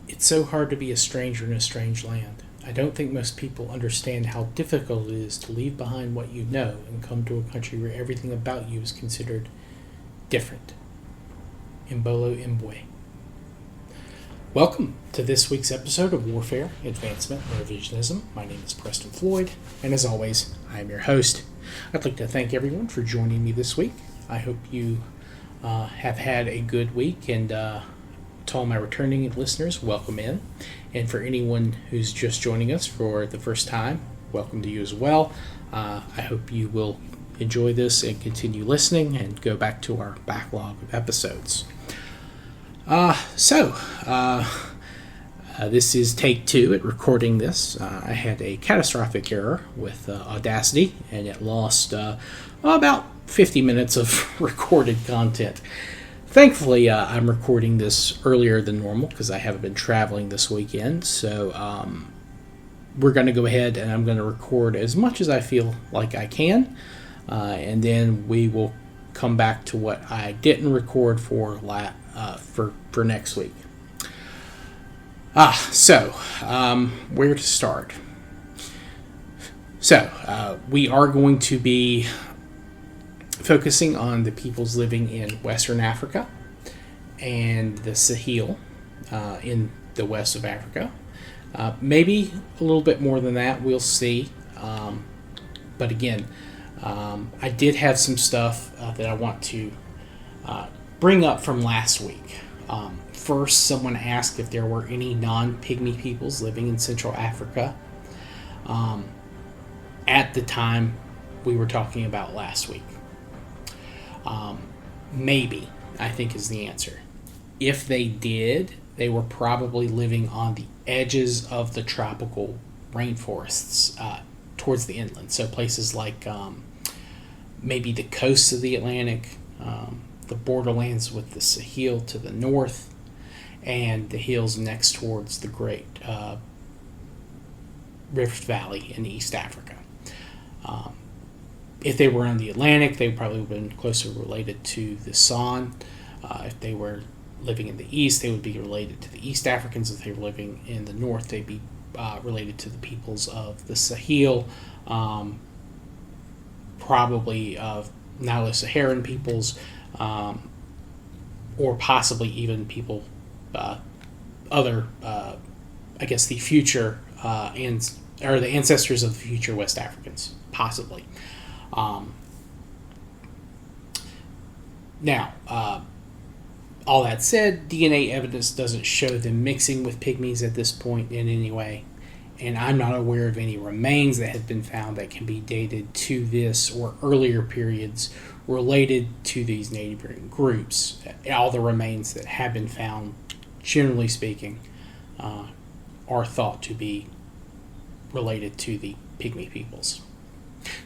It's so hard to be a stranger in a strange land. I don't think most people understand how difficult it is to leave behind what you know and come to a country where everything about you is considered different. Imbolo Mbwe. Welcome to this week's episode of Warfare, Advancement, and Revisionism. My name is Preston Floyd, and as always, I am your host. I'd like to thank everyone for joining me this week. I hope you have had a good week, and to all my returning listeners, welcome in. And for anyone who's just joining us for the first time, welcome to you as well. I hope you will enjoy this and continue listening and go back to our backlog of episodes. This is take 2 at recording this. I had a catastrophic error with Audacity, and it lost about 50 minutes of recorded content. Thankfully, I'm recording this earlier than normal because I haven't been traveling this weekend, so we're going to go ahead and I'm going to record as much as I feel like I can, and then we will come back to what I didn't record for next week. Where to start? We are going to be focusing on the peoples living in Western Africa and the Sahel in the west of Africa. Maybe a little bit more than that, we'll see. But again, I did have some stuff that I want to bring up from last week. First, someone asked if there were any non-pygmy peoples living in Central Africa at the time we were talking about last week. Maybe, I think, is the answer. If they did, they were probably living on the edges of the tropical rainforests towards the inland. So places like maybe the coasts of the Atlantic, the borderlands with the Sahel to the north, and the hills next towards the Great Rift Valley in East Africa. If they were on the Atlantic, they probably would have been closer related to the San. If they were living in the east, they would be related to the East Africans. If they were living in the north, they'd be related to the peoples of the Sahel, probably of Nilo-Saharan peoples, or possibly even people, the future, or the ancestors of the future West Africans, possibly. All that said, DNA evidence doesn't show them mixing with pygmies at this point in any way, and I'm not aware of any remains that have been found that can be dated to this or earlier periods related to these native groups. All the remains that have been found, generally speaking, are thought to be related to the pygmy peoples.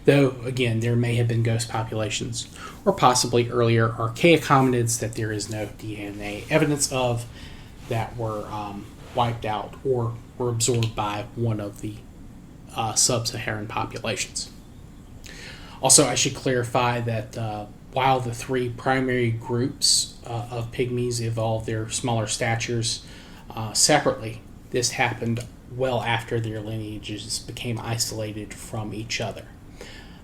Though, again, there may have been ghost populations, or possibly earlier archaic hominids that there is no DNA evidence of that were wiped out or were absorbed by one of the sub-Saharan populations. Also, I should clarify that while the three primary groups of pygmies evolved their smaller statures separately, this happened well after their lineages became isolated from each other.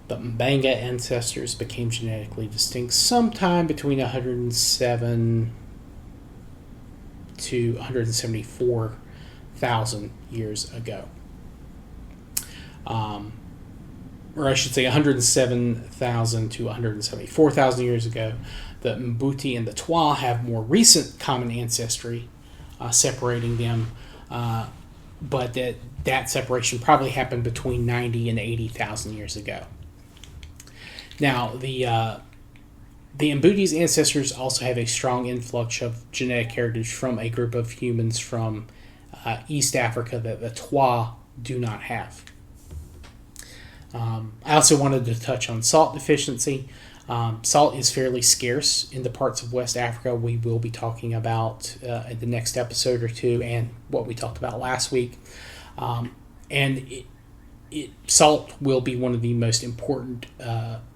The Mbanga ancestors became genetically distinct sometime between 107 to 174,000 years ago. Or I should say 107,000 to 174,000 years ago. The Mbuti and the Twa have more recent common ancestry separating them, but that separation probably happened between 90 and 80,000 years ago. Now, the Mbuti's ancestors also have a strong influx of genetic heritage from a group of humans from East Africa that the Twa do not have. I also wanted to touch on salt deficiency. Salt is fairly scarce in the parts of West Africa we will be talking about in the next episode or two, and what we talked about last week. Salt will be one of the most important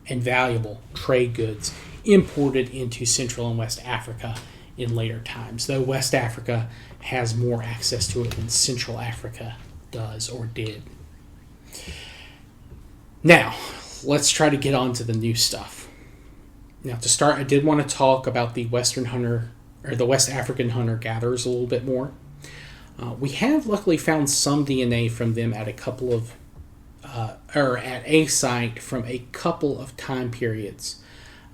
and valuable trade goods imported into Central and West Africa in later times, though West Africa has more access to it than Central Africa does or did. Now, let's try to get on to the new stuff. Now, to start, I did want to talk about the West African hunter-gatherers a little bit more. We have luckily found some DNA from them at at a site from a couple of time periods.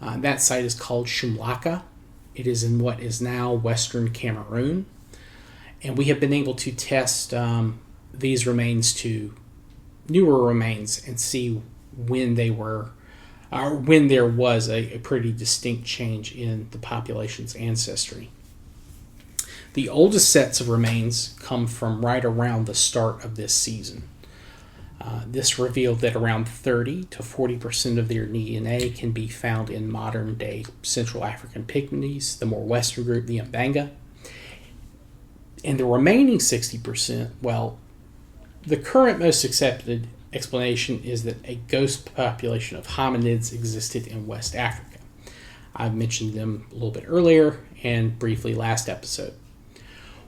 That site is called Shum Laka. It is in what is now Western Cameroon. And we have been able to test these remains to newer remains and see when they were, or when there was a pretty distinct change in the population's ancestry. The oldest sets of remains come from right around the start of this season. This revealed that around 30 to 40% of their DNA can be found in modern-day Central African pygmies, the more western group, the Mbanga. And the remaining 60%, well, the current most accepted explanation is that a ghost population of hominids existed in West Africa. I've mentioned them a little bit earlier and briefly last episode.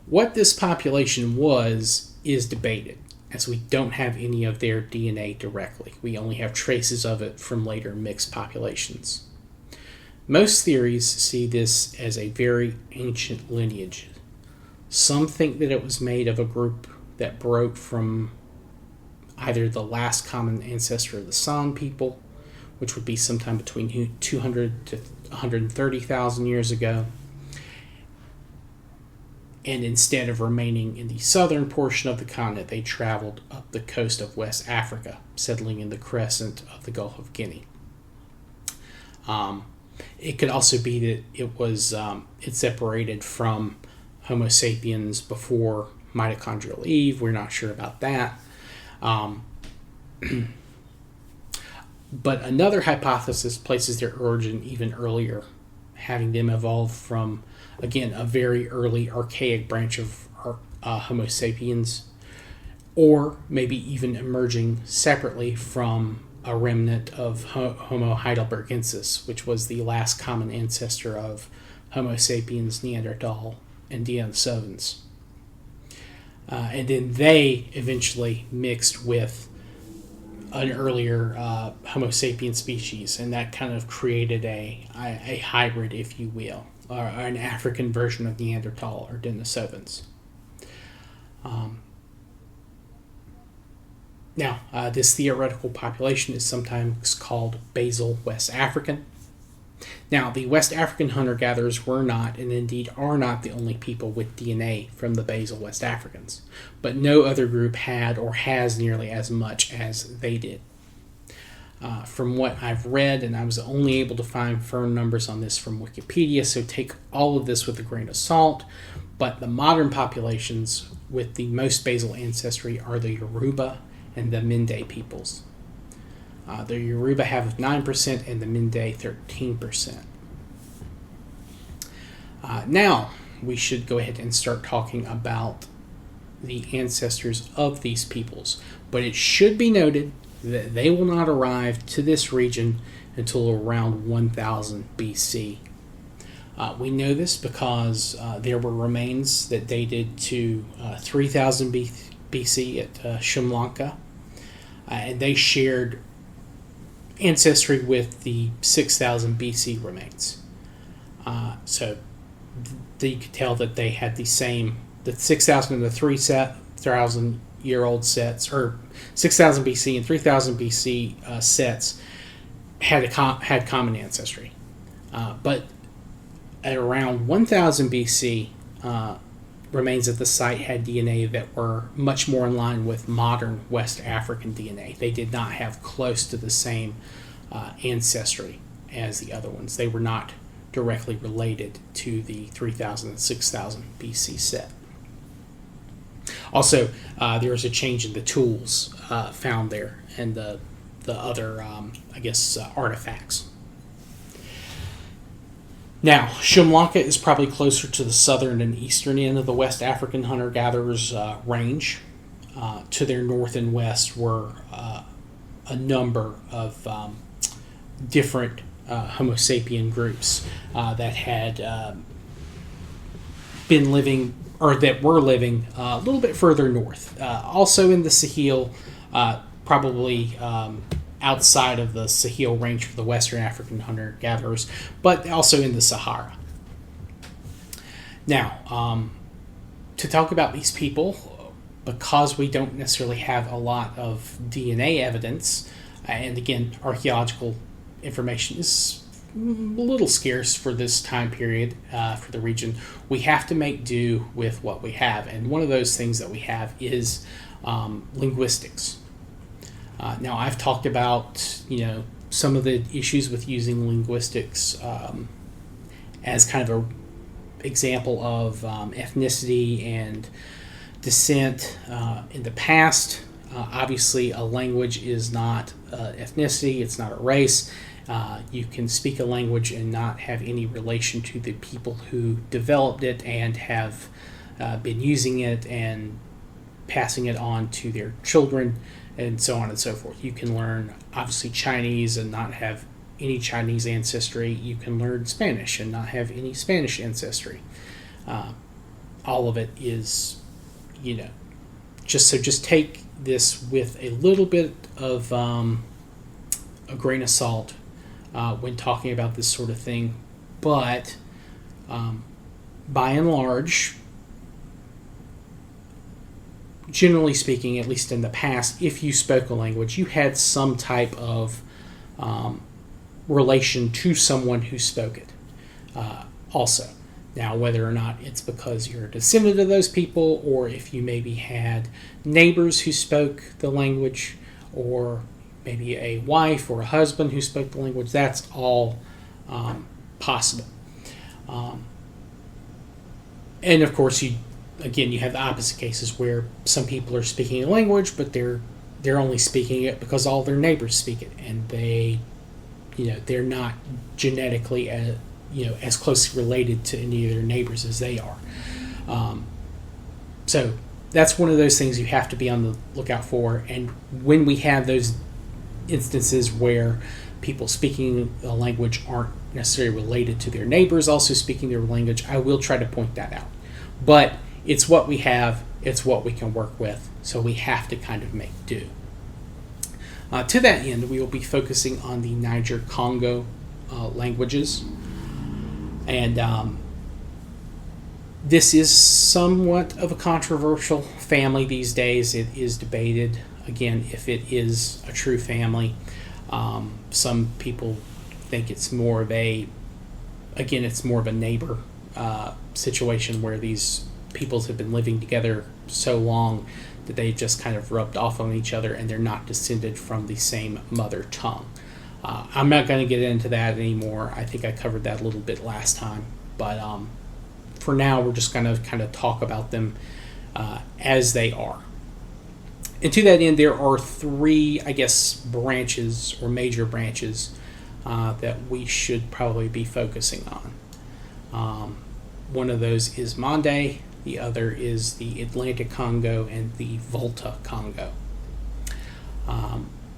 What this population was is debated, as we don't have any of their DNA directly. We only have traces of it from later mixed populations. Most theories see this as a very ancient lineage. Some think that it was made of a group that broke from either the last common ancestor of the San people, which would be sometime between 200 to 130,000 years ago, and instead of remaining in the southern portion of the continent, they traveled up the coast of West Africa, settling in the crescent of the Gulf of Guinea. It could also be that it separated from Homo sapiens before mitochondrial Eve. We're not sure about that. But another hypothesis places their origin even earlier, having them evolve from, again, a very early archaic branch of Homo sapiens, or maybe even emerging separately from a remnant of Homo heidelbergensis, which was the last common ancestor of Homo sapiens, Neanderthal, and Denisovans. And then they eventually mixed with an earlier Homo sapien species, and that kind of created a hybrid, if you will, or an African version of Neanderthal or Denisovans. Now, this theoretical population is sometimes called basal West African. Now, the West African hunter-gatherers were not, and indeed are not, the only people with DNA from the basal West Africans, but no other group had or has nearly as much as they did. From what I've read, and I was only able to find firm numbers on this from Wikipedia, so take all of this with a grain of salt, but the modern populations with the most basal ancestry are the Yoruba and the Mande peoples. The Yoruba have 9% and the Mande 13%. Now, we should go ahead and start talking about the ancestors of these peoples. But it should be noted that they will not arrive to this region until around 1000 BC. We know this because there were remains that dated to 3000 BC at Shum Laka, and they shared ancestry with the 6000 BC remains. So you could tell that they had the 6000 and the 3000 year old sets, or 6000 BC and 3000 BC sets had common ancestry. But at around 1000 BC, remains at the site had DNA that were much more in line with modern West African DNA. They did not have close to the same ancestry as the other ones. They were not directly related to the 3000 and 6000 BC set. Also, there was a change in the tools found there and the other, artifacts. Now, Shum Laka is probably closer to the southern and eastern end of the West African hunter-gatherers range. To their north and west were a number of different Homo sapien groups that had been living, or that were living a little bit further north, also in the Sahel, probably outside of the Sahel range for the Western African hunter-gatherers, but also in the Sahara. Now, to talk about these people, because we don't necessarily have a lot of DNA evidence, and again, archaeological information is a little scarce for this time period for the region, we have to make do with what we have. And one of those things that we have is linguistics. Now, I've talked about, some of the issues with using linguistics as kind of a example of ethnicity and descent in the past. Obviously, a language is not ethnicity, it's not a race. You can speak a language and not have any relation to the people who developed it and have been using it and passing it on to their children, and so on and so forth. You can learn, obviously, Chinese and not have any Chinese ancestry. You can learn Spanish and not have any Spanish ancestry. All of it is, just take this with a little bit of a grain of salt when talking about this sort of thing. But by and large, generally speaking, at least in the past, if you spoke a language, you had some type of relation to someone who spoke it also. Now, whether or not it's because you're a descendant of those people, or if you maybe had neighbors who spoke the language, or maybe a wife or a husband who spoke the language, that's all possible. And of course, you have the opposite cases where some people are speaking a language, but they're only speaking it because all their neighbors speak it, and they're not genetically as closely related to any of their neighbors as they are. So that's one of those things you have to be on the lookout for. And when we have those instances where people speaking a language aren't necessarily related to their neighbors also speaking their language, I will try to point that out. But it's what we have, it's what we can work with, so we have to kind of make do. To that end, we will be focusing on the Niger-Congo languages. And this is somewhat of a controversial family these days. It is debated, again, if it is a true family. Some people think it's more of a neighbor situation where these peoples have been living together so long that they just kind of rubbed off on each other and they're not descended from the same mother tongue. I'm not going to get into that anymore. I think I covered that a little bit last time. But for now, we're just going to kind of talk about them as they are. And to that end, there are three, branches or major branches that we should probably be focusing on. One of those is Mande, the other is the Atlantic Congo, and the Volta Congo.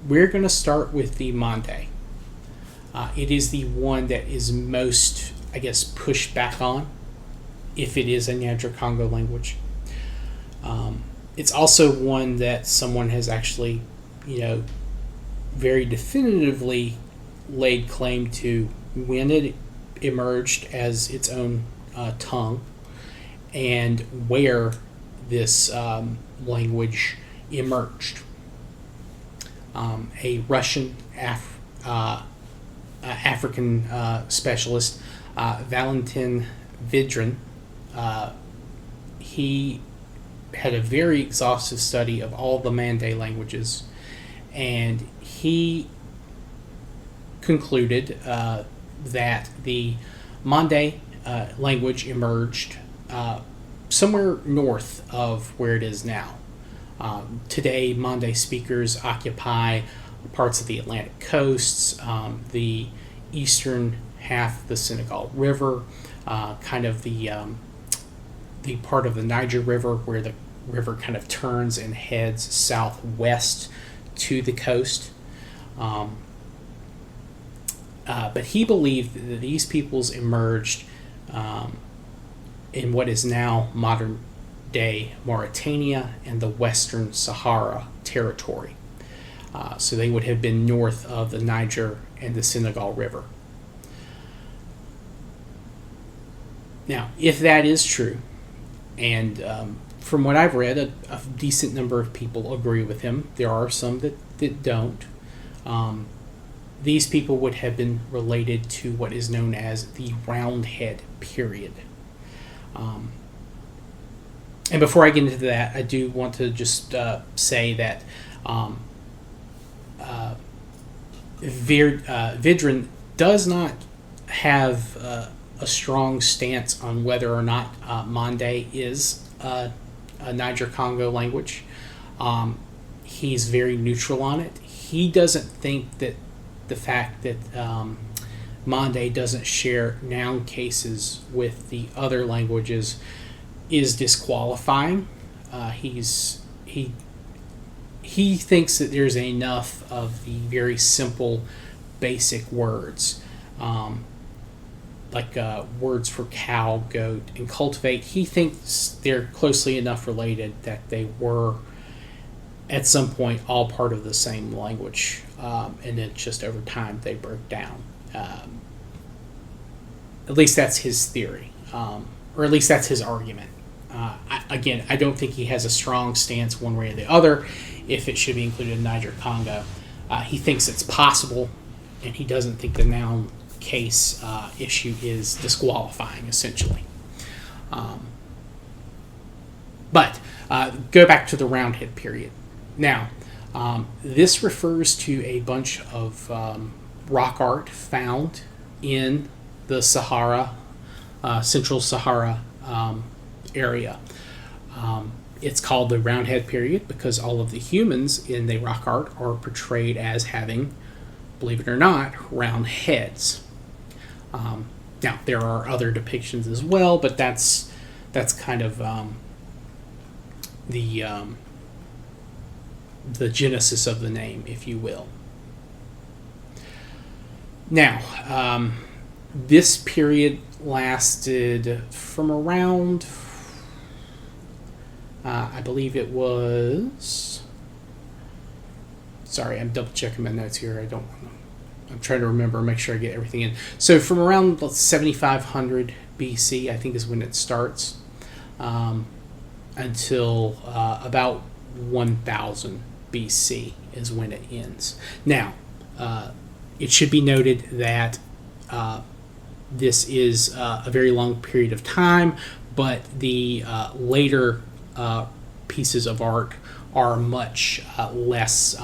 We're going to start with the Mande. It is the one that is most, pushed back on, if it is a Niger-Congo language. It's also one that someone has actually, very definitively laid claim to when it emerged as its own tongue, and where this language emerged. A Russian African specialist, Valentin Vidrin, he had a very exhaustive study of all the Mande languages, and he concluded that the Mande language emerged somewhere north of where it is now. Today, Mande speakers occupy parts of the Atlantic coasts, the eastern half of the Senegal River, kind of the part of the Niger River where the river kind of turns and heads southwest to the coast. But he believed that these peoples emerged in what is now modern day Mauritania and the Western Sahara territory. So they would have been north of the Niger and the Senegal River. Now, if that is true, and from what I've read, a decent number of people agree with him. There are some that don't. These people would have been related to what is known as the Roundhead period. And before I get into that, I do want to just say that Vidrin does not have a strong stance on whether or not Mande is a Niger-Congo language. He's very neutral on it. He doesn't think that the fact that Mande doesn't share noun cases with the other languages is disqualifying. He thinks that there's enough of the very simple, basic words, like words for cow, goat, and cultivate. He thinks they're closely enough related that they were, at some point, all part of the same language, and then just over time they broke down. At least that's his theory, or at least that's his argument. I don't think he has a strong stance one way or the other if it should be included in Niger-Congo. He thinks it's possible, and he doesn't think the noun case issue is disqualifying, essentially. But go back to the Roundhead period. Now, this refers to a bunch of rock art found in the Sahara, Central Sahara area. It's called the Roundhead period because all of the humans in the rock art are portrayed as having, believe it or not, round heads. Now, there are other depictions as well, but that's kind of the genesis of the name, if you will. Now, this period lasted from around, I believe it was, sorry, I'm double checking my notes here. I'm trying to remember, make sure I get everything in. So from around 7500 BC, I think is when it starts, until about 1000 BC is when it ends. Now, it should be noted that this is a very long period of time, but the later pieces of art are much less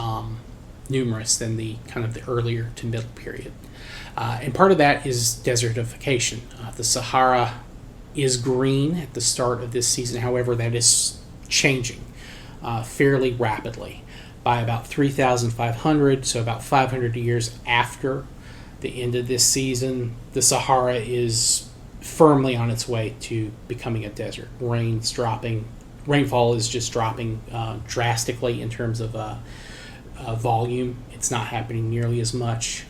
numerous than the kind of the earlier to middle period. And part of that is desertification. The Sahara is green at the start of this season. However, that is changing fairly rapidly. By about 3,500, so about 500 years after the end of this season, the Sahara is firmly on its way to becoming a desert. Rainfall is just dropping drastically in terms of volume. It's not happening nearly as much.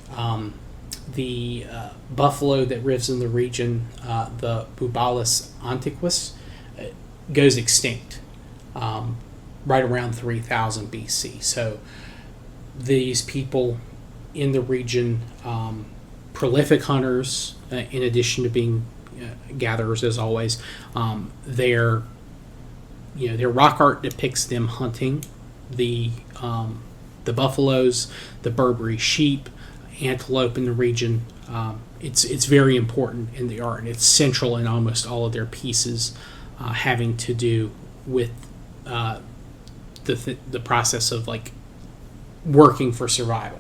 The buffalo that lives in the region, the Bubalus antiquus, goes extinct right around 3000 BC. So these people in the region, prolific hunters, in addition to being gatherers as always, their rock art depicts them hunting the buffaloes, the Berberi sheep, antelope in the region. It's very important in the art. It's central in almost all of their pieces, having to do with the process of like working for survival.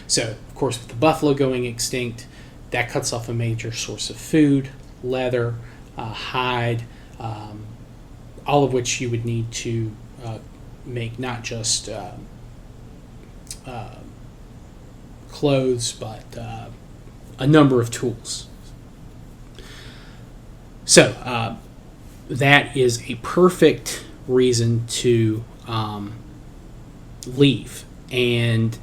So, of course, with the buffalo going extinct, that cuts off a major source of food, leather, hide, all of which you would need to make not just clothes, but a number of tools. So that is a perfect reason to leave, and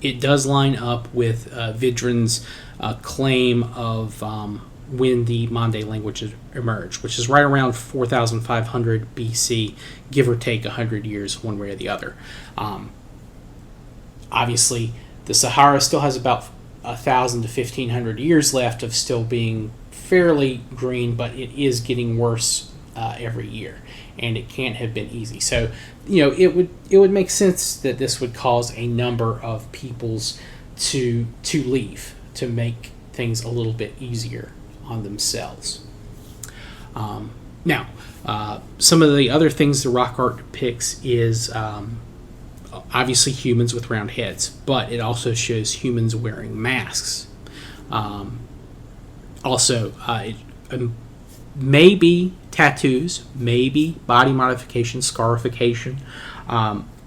it does line up with Vidrin's claim of when the Mande language emerged, which is right around 4,500 BC, give or take 100 years one way or the other. Obviously, the Sahara still has about 1,000 to 1,500 years left of still being fairly green, but it is getting worse every year, and it can't have been easy. So, it would make sense that this would cause a number of peoples to leave, to make things a little bit easier on themselves. Now, some of the other things the rock art depicts is obviously humans with round heads, but it also shows humans wearing masks. Maybe tattoos, maybe body modification, scarification,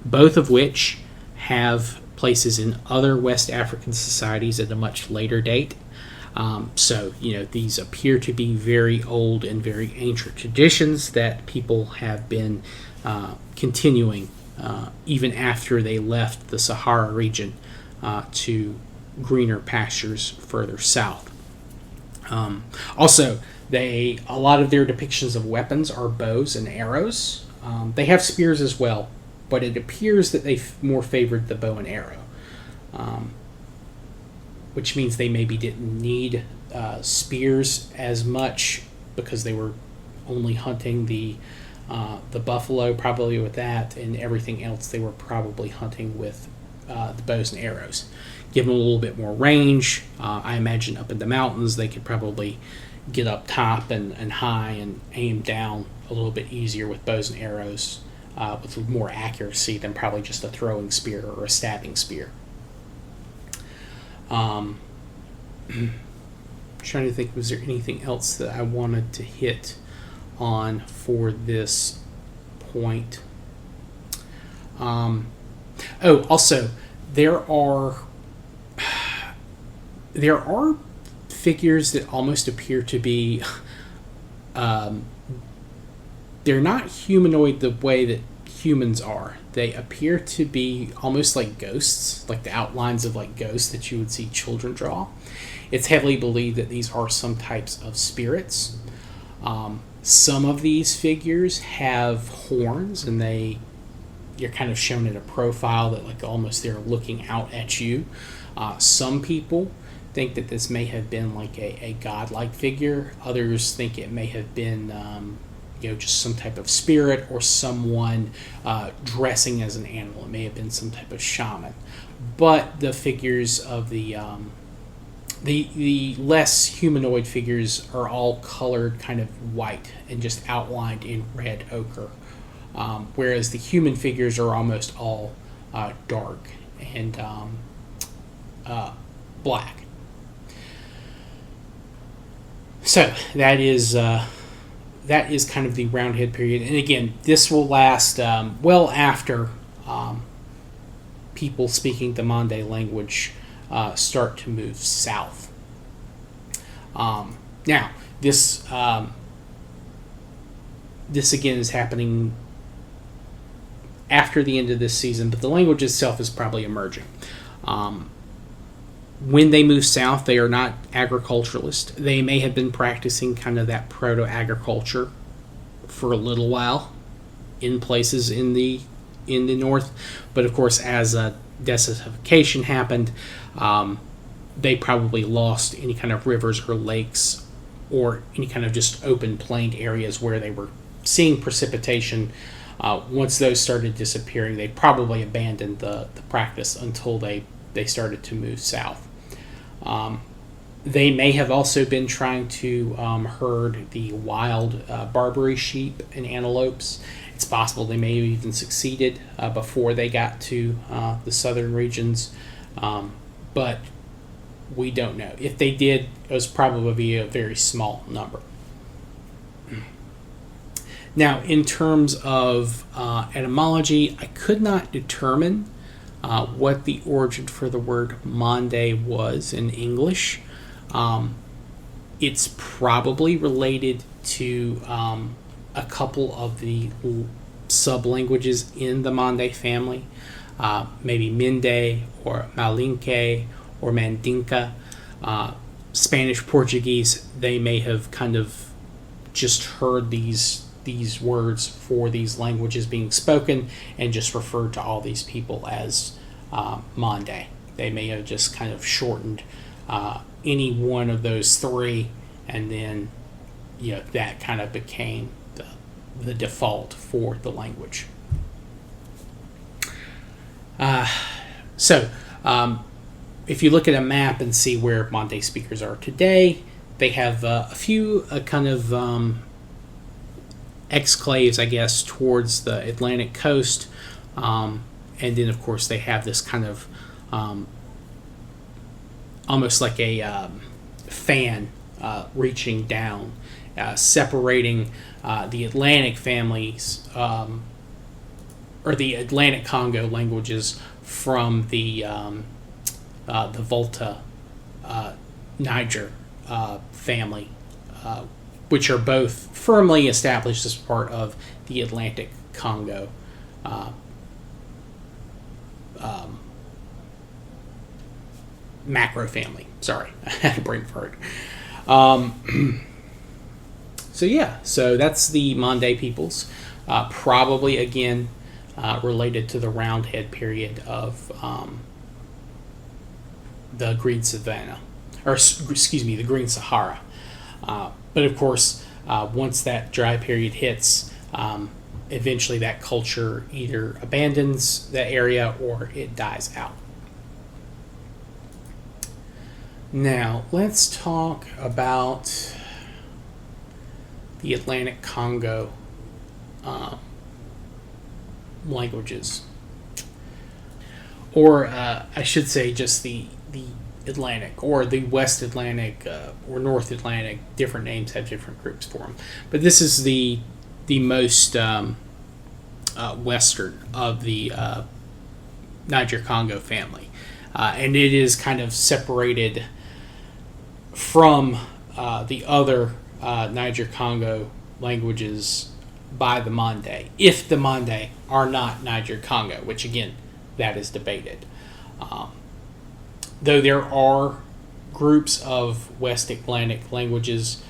both of which have places in other West African societies at a much later date. These appear to be very old and very ancient traditions that people have been continuing even after they left the Sahara region to greener pastures further south. A lot of their depictions of weapons are bows and arrows. They have spears as well, but it appears that they more favored the bow and arrow, which means they maybe didn't need spears as much because they were only hunting the buffalo, probably with that, and everything else they were probably hunting with the bows and arrows. Give them a little bit more range. I imagine up in the mountains they could probably get up top and high and aim down a little bit easier with bows and arrows with more accuracy than probably just a throwing spear or a stabbing spear. Trying to think, was there anything else that I wanted to hit on for this point? Also, there are figures that almost appear to be they're not humanoid the way that humans are. They appear to be almost like ghosts, like the outlines of like ghosts that you would see children draw. It's heavily believed that these are some types of spirits. Some of these figures have horns, and you're kind of shown in a profile that like almost they're looking out at you. Some people think that this may have been like a godlike figure. Others think it may have been just some type of spirit or someone dressing as an animal. It may have been some type of shaman. But the figures of the less humanoid figures are all colored kind of white and just outlined in red ochre, whereas the human figures are almost all dark and black. So that is kind of the Roundhead period, and again, this will last well after people speaking the Mande language start to move south. Now, this again is happening after the end of this season, but the language itself is probably emerging. When they move south, they are not agriculturalists. They may have been practicing kind of that proto-agriculture for a little while in places in the north, but of course, as desertification happened, they probably lost any kind of rivers or lakes or any kind of just open plained areas where they were seeing precipitation. Once those started disappearing, they probably abandoned the practice until they started to move south. They may have also been trying to herd the wild Barbary sheep and antelopes. It's possible they may have even succeeded before they got to the southern regions, but we don't know. If they did, it was probably a very small number. Now, in terms of etymology, I could not determine what the origin for the word Mande was in English. It's probably related to a couple of the sub-languages in the Mande family, maybe Mende or Malinke or Mandinka. Spanish, Portuguese, they may have kind of just heard these words for these languages being spoken and just referred to all these people as Mande. They may have just kind of shortened any one of those three, and then that kind of became the default for the language. So if you look at a map and see where Mande speakers are today, they have a few kind of exclaves, I guess, towards the Atlantic coast. And then, of course, they have this kind of almost like a fan reaching down, separating the Atlantic families, or the Atlantic Congo languages from the Volta Niger family, which are both firmly established as part of the Atlantic Congo macro family. Sorry, I had a brain fart. So that's the Mande peoples, probably again related to the Roundhead period of the Green Savannah, or excuse me, the Green Sahara. But of course, once that dry period hits, eventually that culture either abandons the area or it dies out. Now, let's talk about the Atlantic Congo languages. Or I should say just the Atlantic, or the West Atlantic, or North Atlantic. Different names have different groups for them. But this is the most western of the Niger-Congo family. And it is kind of separated from the other Niger-Congo languages by the Mande, if the Mande are not Niger-Congo, which again, that is debated. Though there are groups of West Atlantic languages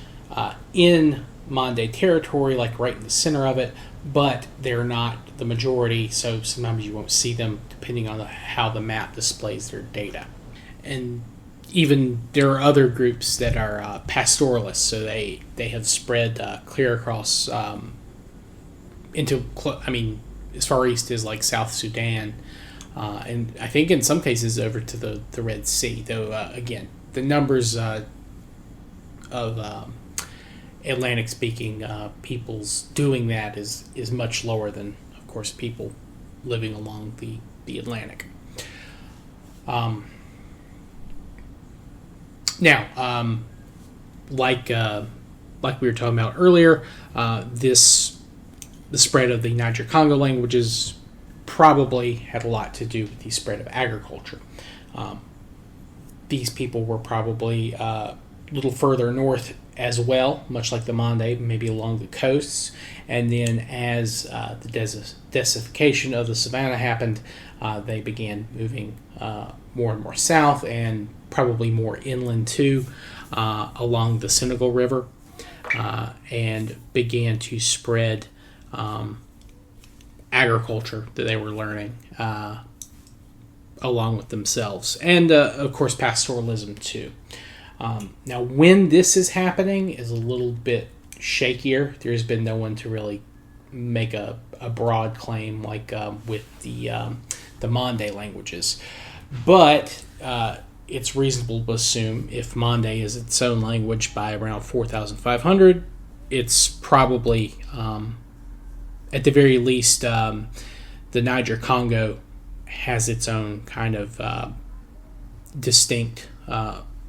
in Mande territory, like right in the center of it, but they're not the majority, so sometimes you won't see them depending on how the map displays their data. And even there are other groups that are pastoralists, so they have spread clear across into, as far east as like South Sudan, and I think in some cases over to the Red Sea. Though again, the numbers of Atlantic-speaking peoples doing that is much lower than, of course, people living along the Atlantic. Now, like we were talking about earlier, the spread of the Niger-Congo languages probably had a lot to do with the spread of agriculture. These people were probably a little further north as well, much like the Mande, maybe along the coasts. And then as the desertification of the Savannah happened, they began moving more and more south, and probably more inland too, along the Senegal River, and began to spread agriculture that they were learning along with themselves, and of course pastoralism too. Now, when this is happening is a little bit shakier. There's been no one to really make a broad claim like with the Mande languages, but it's reasonable to assume if Mande is its own language by around 4,500, it's probably at the very least the Niger-Congo has its own kind of distinct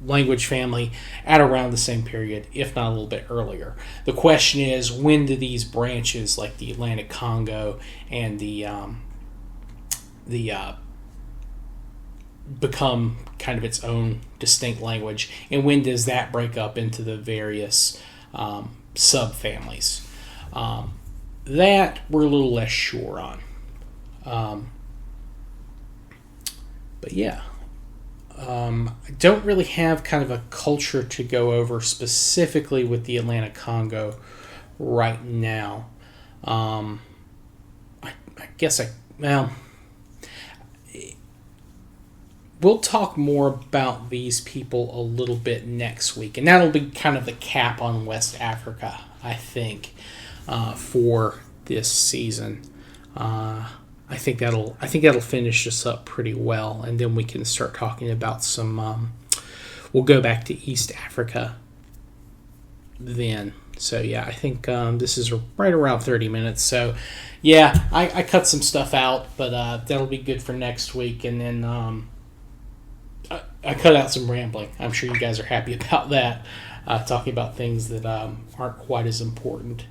language family at around the same period, if not a little bit earlier. The question is, when do these branches, like the Atlantic Congo and the become kind of its own distinct language, and when does that break up into the various subfamilies? That we're a little less sure on. But yeah. I don't really have kind of a culture to go over specifically with the Atlantic-Congo right now. I guess we'll talk more about these people a little bit next week, and that'll be kind of the cap on West Africa, I think, for this season. I think that'll finish us up pretty well, and then we can start talking about some. We'll go back to East Africa then. So yeah, I think this is right around 30 minutes. So yeah, I cut some stuff out, but that'll be good for next week, and then I cut out some rambling. I'm sure you guys are happy about that. Talking about things that aren't quite as important.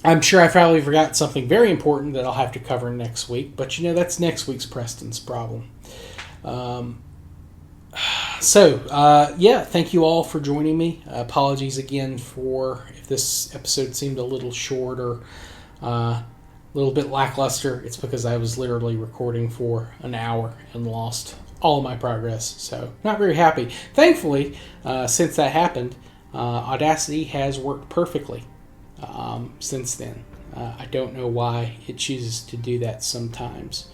I'm sure I probably forgot something very important that I'll have to cover next week, but that's next week's Preston's problem. Thank you all for joining me. Apologies again for if this episode seemed a little short or a little bit lackluster. It's because I was literally recording for an hour and lost all of my progress, so not very happy. Thankfully, since that happened, Audacity has worked perfectly. Since then. I don't know why it chooses to do that sometimes,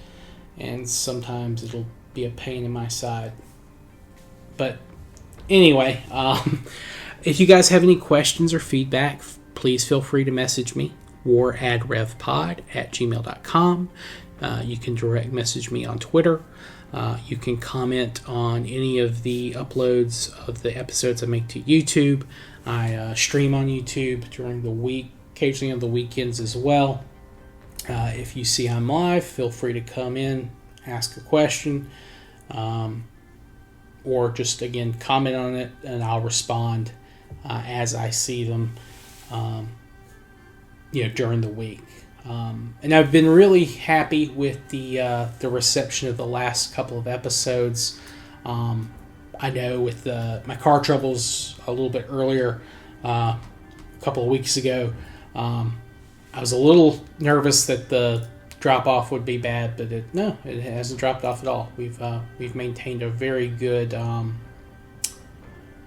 and sometimes it'll be a pain in my side. But anyway, if you guys have any questions or feedback, please feel free to message me, waradrevpod@gmail.com. You can direct message me on Twitter. You can comment on any of the uploads of the episodes I make to YouTube. I stream on YouTube during the week, occasionally on the weekends as well. If you see I'm live, feel free to come in, ask a question, or just, again, comment on it, and I'll respond as I see them during the week. And I've been really happy with the reception of the last couple of episodes. I know with my car troubles a little bit earlier, a couple of weeks ago, I was a little nervous that the drop-off would be bad, but it hasn't dropped off at all. We've maintained a very good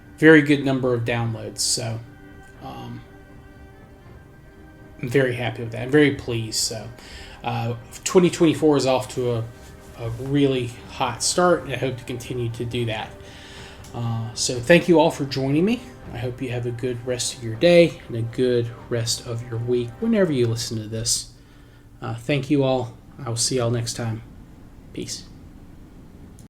number of downloads, so I'm very happy with that. I'm very pleased. So 2024 is off to a really hot start, and I hope to continue to do that. So thank you all for joining me. I hope you have a good rest of your day and a good rest of your week whenever you listen to this. Thank you all. I will see y'all next time. Peace.